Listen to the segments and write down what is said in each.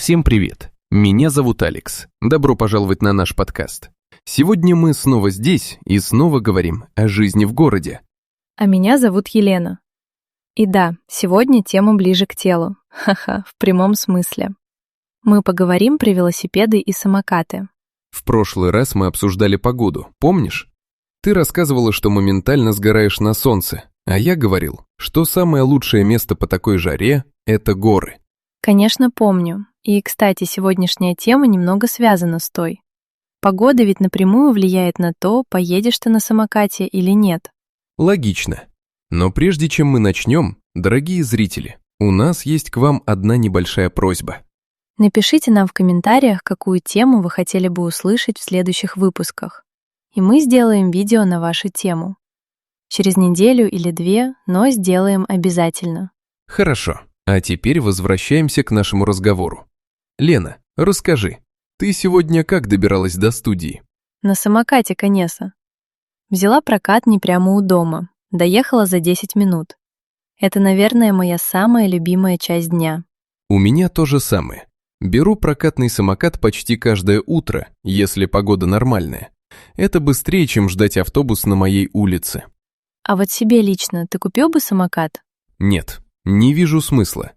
Всем привет! Меня зовут Алекс. Добро пожаловать на наш подкаст. Сегодня мы снова здесь и снова говорим о жизни в городе. А меня зовут Елена. И да, сегодня тема ближе к телу. Ха-ха, в прямом смысле. Мы поговорим про велосипеды и самокаты. В прошлый раз мы обсуждали погоду, помнишь? Ты рассказывала, что моментально сгораешь на солнце, а я говорил, что самое лучшее место по такой жаре – это горы. Конечно, помню. И, кстати, сегодняшняя тема немного связана с той. Погода ведь напрямую влияет на то, поедешь ты на самокате или нет. Логично. Но прежде чем мы начнем, дорогие зрители, у нас есть к вам одна небольшая просьба. Напишите нам в комментариях, какую тему вы хотели бы услышать в следующих выпусках. И мы сделаем видео на вашу тему. Через неделю или две, но сделаем обязательно. Хорошо, а теперь возвращаемся к нашему разговору. Лена, расскажи, ты сегодня как добиралась до студии? На самокате, конечно. Взяла прокат не прямо у дома. Доехала за 10 минут. Это, наверное, моя самая любимая часть дня. У меня то же самое. Беру прокатный самокат почти каждое утро, если погода нормальная. Это быстрее, чем ждать автобус на моей улице. А вот себе лично ты купил бы самокат? Нет, не вижу смысла.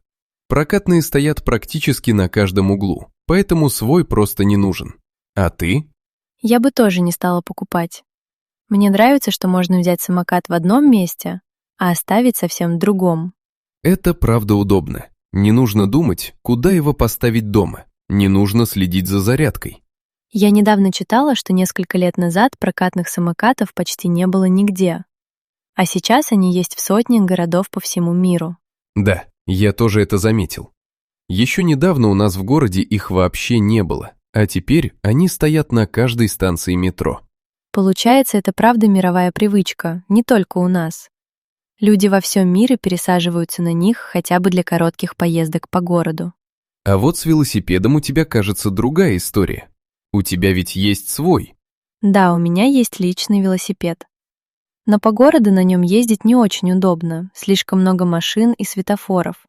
Прокатные стоят практически на каждом углу, поэтому свой просто не нужен. А ты? Я бы тоже не стала покупать. Мне нравится, что можно взять самокат в одном месте, а оставить совсем в другом. Это правда удобно. Не нужно думать, куда его поставить дома. Не нужно следить за зарядкой. Я недавно читала, что несколько лет назад прокатных самокатов почти не было нигде. А сейчас они есть в сотнях городов по всему миру. Да, я тоже это заметил. Еще недавно у нас в городе их вообще не было, а теперь они стоят на каждой станции метро. Получается, это правда мировая привычка, не только у нас. Люди во всем мире пересаживаются на них хотя бы для коротких поездок по городу. А вот с велосипедом у тебя, кажется, другая история. У тебя ведь есть свой. Да, у меня есть личный велосипед. Но по городу на нем ездить не очень удобно, слишком много машин и светофоров.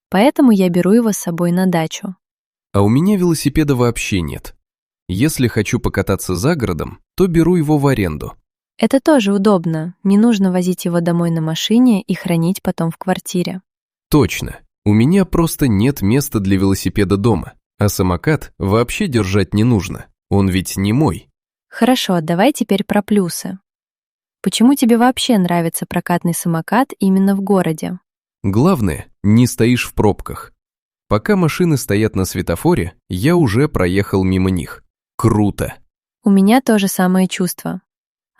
Поэтому я беру его с собой на дачу. А у меня велосипеда вообще нет. Если хочу покататься за городом, то беру его в аренду. Это тоже удобно, не нужно возить его домой на машине и хранить потом в квартире. Точно, у меня просто нет места для велосипеда дома, а самокат вообще держать не нужно, он ведь не мой. Хорошо, давай теперь про плюсы. Почему тебе вообще нравится прокатный самокат именно в городе? Главное, не стоишь в пробках. Пока машины стоят на светофоре, я уже проехал мимо них. Круто! У меня то же самое чувство.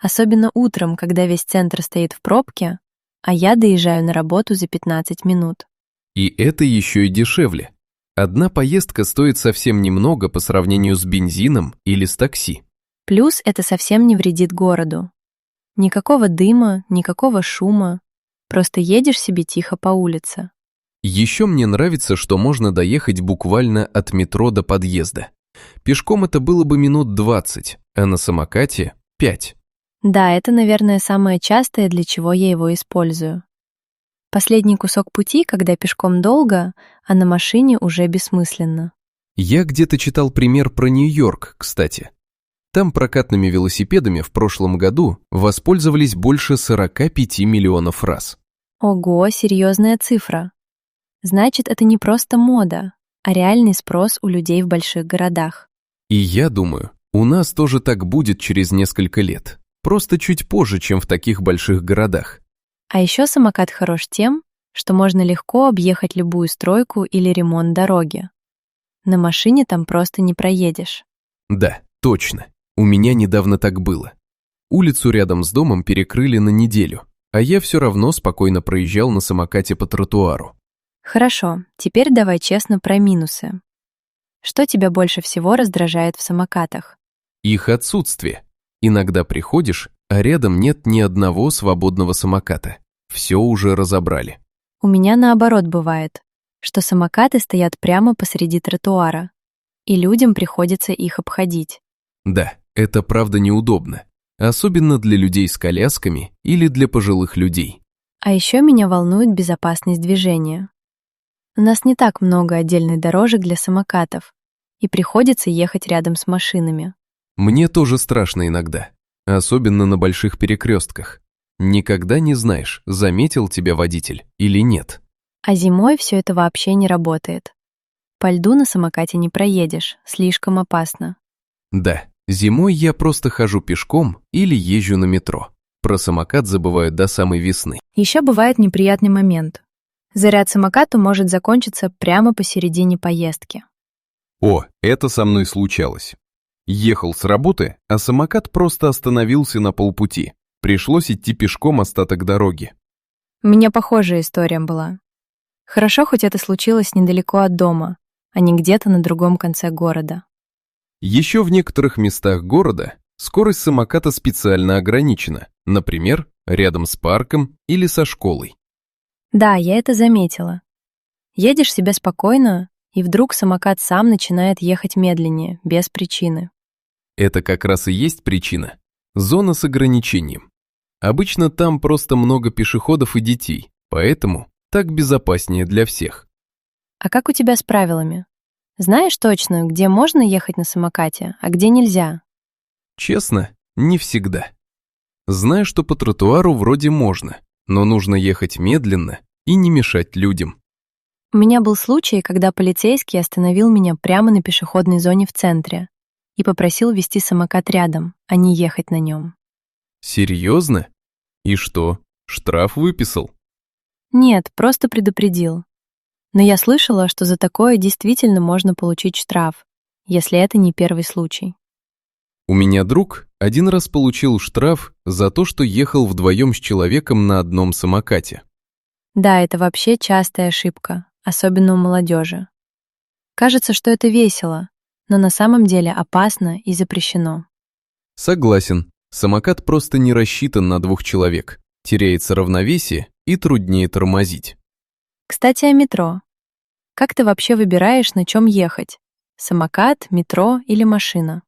Особенно утром, когда весь центр стоит в пробке, а я доезжаю на работу за 15 минут. И это еще и дешевле. Одна поездка стоит совсем немного по сравнению с бензином или с такси. Плюс это совсем не вредит городу. Никакого дыма, никакого шума. Просто едешь себе тихо по улице. Еще мне нравится, что можно доехать буквально от метро до подъезда. Пешком это было бы минут 20, а на самокате 5. Да, это, наверное, самое частое, для чего я его использую. Последний кусок пути, когда пешком долго, а на машине уже бессмысленно. Я где-то читал пример про Нью-Йорк, кстати. Там прокатными велосипедами в прошлом году воспользовались больше 45 миллионов раз. Ого, серьезная цифра. Значит, это не просто мода, а реальный спрос у людей в больших городах. И я думаю, у нас тоже так будет через несколько лет. Просто чуть позже, чем в таких больших городах. А еще самокат хорош тем, что можно легко объехать любую стройку или ремонт дороги. На машине там просто не проедешь. Да, точно. У меня недавно так было. Улицу рядом с домом перекрыли на неделю, а я все равно спокойно проезжал на самокате по тротуару. Хорошо, теперь давай честно про минусы. Что тебя больше всего раздражает в самокатах? Их отсутствие. Иногда приходишь, а рядом нет ни одного свободного самоката. Все уже разобрали. У меня наоборот бывает, что самокаты стоят прямо посреди тротуара, и людям приходится их обходить. Да, это правда неудобно. Особенно для людей с колясками или для пожилых людей. А еще меня волнует безопасность движения. У нас не так много отдельных дорожек для самокатов, и приходится ехать рядом с машинами. Мне тоже страшно иногда, особенно на больших перекрестках. Никогда не знаешь, заметил тебя водитель или нет. А зимой все это вообще не работает. По льду на самокате не проедешь, слишком опасно. Да, зимой я просто хожу пешком или езжу на метро. Про самокат забываю до самой весны. Еще бывает неприятный момент. Заряд самоката может закончиться прямо посередине поездки. О, это со мной случалось. Ехал с работы, а самокат просто остановился на полпути. Пришлось идти пешком остаток дороги. У меня похожая история была. Хорошо, хоть это случилось недалеко от дома, а не где-то на другом конце города. Еще в некоторых местах города скорость самоката специально ограничена, например, рядом с парком или со школой. Да, я это заметила. Едешь себе спокойно, и вдруг самокат сам начинает ехать медленнее, без причины. Это как раз и есть причина. Зона с ограничением. Обычно там просто много пешеходов и детей, поэтому так безопаснее для всех. А как у тебя с правилами? Знаешь точно, где можно ехать на самокате, а где нельзя? Честно, не всегда. Знаю, что по тротуару вроде можно, но нужно ехать медленно и не мешать людям. У меня был случай, когда полицейский остановил меня прямо на пешеходной зоне в центре и попросил вести самокат рядом, а не ехать на нем. Серьезно? И что, штраф выписал? Нет, просто предупредил. Но я слышала, что за такое действительно можно получить штраф, если это не первый случай. У меня друг один раз получил штраф за то, что ехал вдвоем с человеком на одном самокате. Да, это вообще частая ошибка, особенно у молодежи. Кажется, что это весело, но на самом деле опасно и запрещено. Согласен, самокат просто не рассчитан на двух человек, теряется равновесие и труднее тормозить. Кстати, о метро. Как ты вообще выбираешь, на чем ехать? Самокат, метро или машина?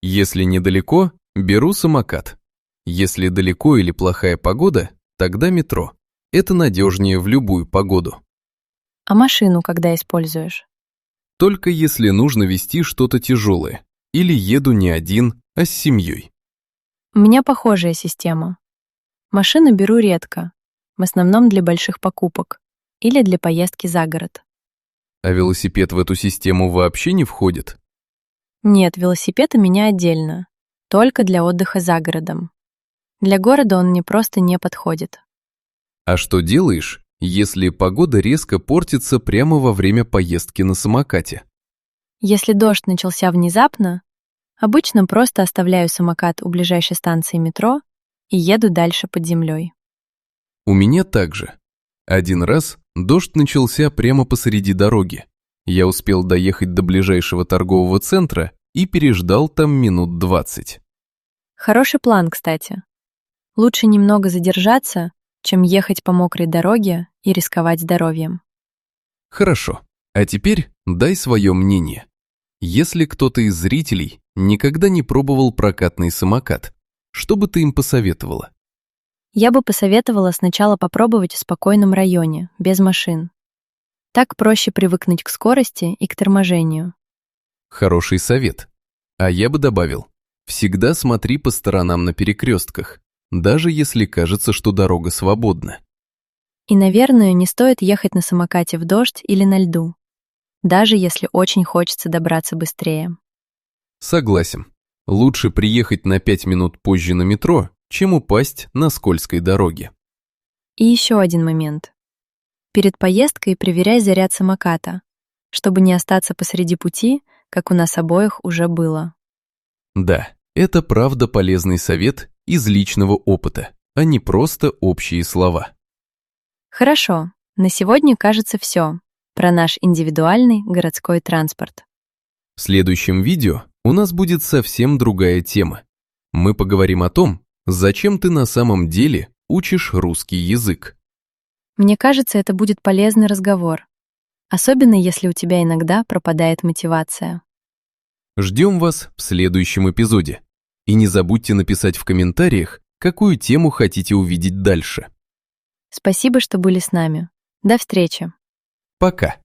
Если недалеко, беру самокат. Если далеко или плохая погода, тогда метро. Это надежнее в любую погоду. А машину когда используешь? Только если нужно везти что-то тяжелое. Или еду не один, а с семьей. У меня похожая система. Машину беру редко, в основном для больших покупок или для поездки за город. А велосипед в эту систему вообще не входит? Нет, велосипед у меня отдельно, только для отдыха за городом. Для города он мне просто не подходит. А что делаешь, если погода резко портится прямо во время поездки на самокате? Если дождь начался внезапно, обычно просто оставляю самокат у ближайшей станции метро и еду дальше под землей. У меня также. Один раз дождь начался прямо посреди дороги. Я успел доехать до ближайшего торгового центра и переждал там минут 20. Хороший план, кстати. Лучше немного задержаться, чем ехать по мокрой дороге и рисковать здоровьем. Хорошо, а теперь дай свое мнение. Если кто-то из зрителей никогда не пробовал прокатный самокат, что бы ты им посоветовала? Я бы посоветовала сначала попробовать в спокойном районе, без машин. Так проще привыкнуть к скорости и к торможению. Хороший совет. А я бы добавил, всегда смотри по сторонам на перекрестках, даже если кажется, что дорога свободна. И, наверное, не стоит ехать на самокате в дождь или на льду, даже если очень хочется добраться быстрее. Согласен. Лучше приехать на 5 минут позже на метро, чем упасть на скользкой дороге. И еще один момент. Перед поездкой проверяй заряд самоката, чтобы не остаться посреди пути, как у нас обоих уже было. Да, это правда полезный совет из личного опыта, а не просто общие слова. Хорошо, на сегодня, кажется, все про наш индивидуальный городской транспорт. В следующем видео у нас будет совсем другая тема. Мы поговорим о том, зачем ты на самом деле учишь русский язык. Мне кажется, это будет полезный разговор, особенно если у тебя иногда пропадает мотивация. Ждем вас в следующем эпизоде. И не забудьте написать в комментариях, какую тему хотите увидеть дальше. Спасибо, что были с нами. До встречи! Пока.